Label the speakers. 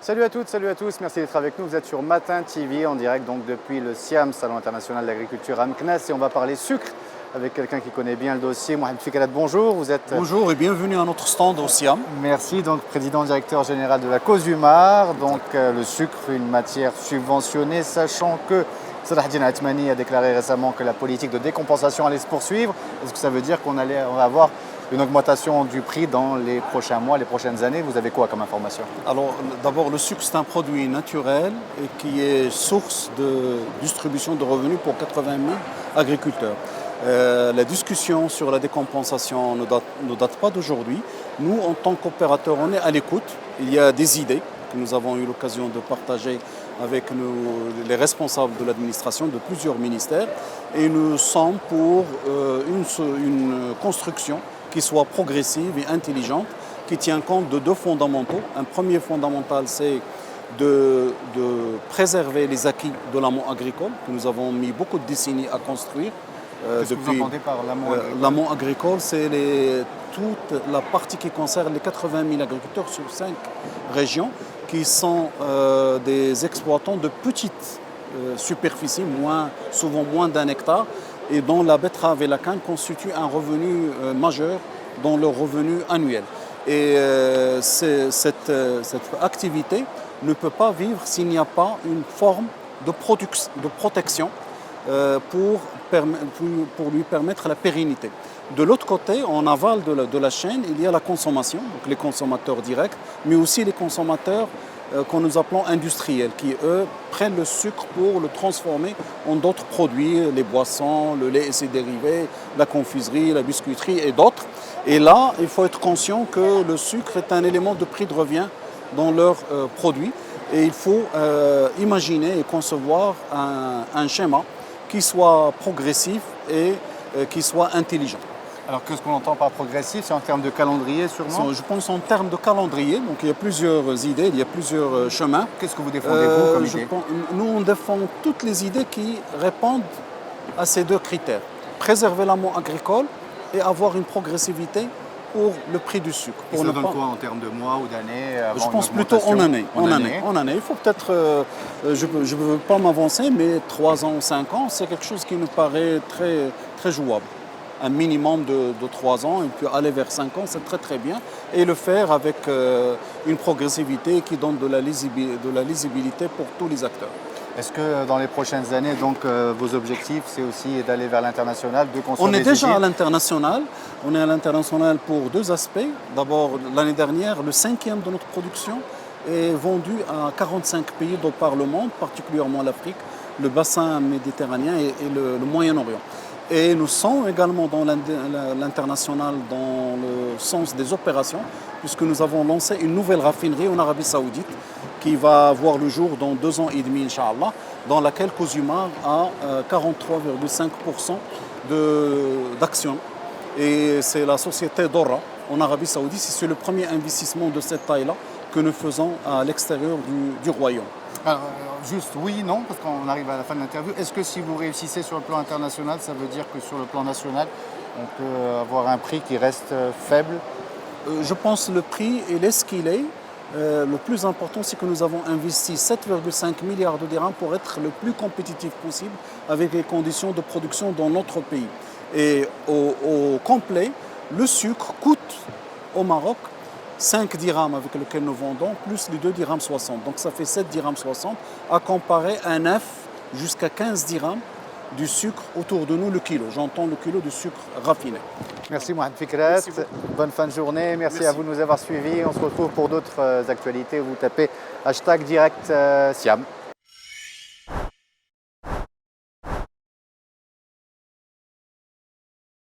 Speaker 1: Salut à toutes, salut à tous, merci d'être avec nous. Vous êtes sur Matin TV en direct donc depuis le SIAM, Salon international d'agriculture à Meknès, et on va parler sucre avec quelqu'un qui connaît bien le dossier. Mohamed Fikret, bonjour. Vous êtes...
Speaker 2: Bonjour et bienvenue à notre stand au SIAM.
Speaker 1: Merci, donc président directeur général de la COSUMAR. Donc le sucre, une matière subventionnée, sachant que Salah Eddine Atmani a déclaré récemment que la politique de décompensation allait se poursuivre. Est-ce que ça veut dire qu'on va avoir une augmentation du prix dans les prochains mois, les prochaines années? Vous avez quoi comme information?
Speaker 2: Alors d'abord, le sucre c'est un produit naturel et qui est source de distribution de revenus pour 80 000 agriculteurs. La discussion sur la décompensation ne date pas d'aujourd'hui. Nous, en tant qu'opérateurs, on est à l'écoute. Il y a des idées que nous avons eu l'occasion de partager avec les responsables de l'administration de plusieurs ministères, et nous sommes pour une construction qui soit progressive et intelligente, qui tient compte de deux fondamentaux. Un premier fondamental, c'est de préserver les acquis de l'amont agricole, que nous avons mis beaucoup de décennies à construire.
Speaker 1: Qu'est-ce que vous entendez par l'amont agricole?
Speaker 2: L'amont agricole, c'est toute la partie qui concerne les 80 000 agriculteurs sur 5 régions, qui sont des exploitants de petites superficies, souvent moins d'1 hectare, et dont la betterave et la canne constituent un revenu majeur dans leur revenu annuel. Et cette activité ne peut pas vivre s'il n'y a pas une forme de protection pour lui permettre la pérennité. De l'autre côté, en aval de la chaîne, il y a la consommation, donc les consommateurs directs, mais aussi les consommateurs que nous appelons industriels, qui eux prennent le sucre pour le transformer en d'autres produits, les boissons, le lait et ses dérivés, la confiserie, la biscuiterie et d'autres. Et là, il faut être conscient que le sucre est un élément de prix de revient dans leurs produits, et il faut imaginer et concevoir un schéma qui soit progressif et qui soit intelligent.
Speaker 1: Alors qu'est-ce qu'on entend par progressif? C'est en termes de calendrier sûrement?
Speaker 2: Je pense en termes de calendrier, donc il y a plusieurs idées, il y a plusieurs chemins.
Speaker 1: Qu'est-ce que vous défendez vous comme idée?
Speaker 2: Nous on défend toutes les idées qui répondent à ces deux critères. Préserver l'amont agricole et avoir une progressivité pour le prix du sucre.
Speaker 1: Et ça donne quoi en termes de mois ou d'années?
Speaker 2: Je pense plutôt en année. En année. Il faut peut-être, je ne veux pas m'avancer, mais 3 ans ou 5 ans, c'est quelque chose qui nous paraît très, très jouable. Un minimum de 3 ans, et puis aller vers 5 ans, c'est très très bien. Et le faire avec une progressivité qui donne de la lisibilité pour tous les acteurs.
Speaker 1: Est-ce que dans les prochaines années, donc, vos objectifs, c'est aussi d'aller vers l'international, de consommer?
Speaker 2: On est déjà à l'international. On est à l'international pour 2 aspects. D'abord, l'année dernière, le 5e de notre production est vendu à 45 pays par le monde, particulièrement l'Afrique, le bassin méditerranéen et le Moyen-Orient. Et nous sommes également dans l'international dans le sens des opérations, puisque nous avons lancé une nouvelle raffinerie en Arabie Saoudite qui va voir le jour dans 2 ans et demi, Inch'Allah, dans laquelle COSUMAR a 43,5% d'actions. Et c'est la société Dora en Arabie Saoudite. C'est le premier investissement de cette taille-là que nous faisons à l'extérieur du royaume.
Speaker 1: Alors, juste oui, non, parce qu'on arrive à la fin de l'interview. Est-ce que si vous réussissez sur le plan international, ça veut dire que sur le plan national, on peut avoir un prix qui reste faible?
Speaker 2: Je pense que le prix, il est ce qu'il est. Le plus important, c'est que nous avons investi 7,5 milliards de dirhams pour être le plus compétitif possible avec les conditions de production dans notre pays. Et au complet, le sucre coûte au Maroc 5 dirhams avec lesquels nous vendons, plus les 2 dirhams 60. Donc ça fait 7 dirhams 60, à comparer à 9 jusqu'à 15 dirhams du sucre autour de nous, le kilo. J'entends le kilo de sucre raffiné.
Speaker 1: Merci Mohamed Fikret, bonne fin de journée, merci à vous de nous avoir suivis. On se retrouve pour d'autres actualités, vous tapez #direct Siam.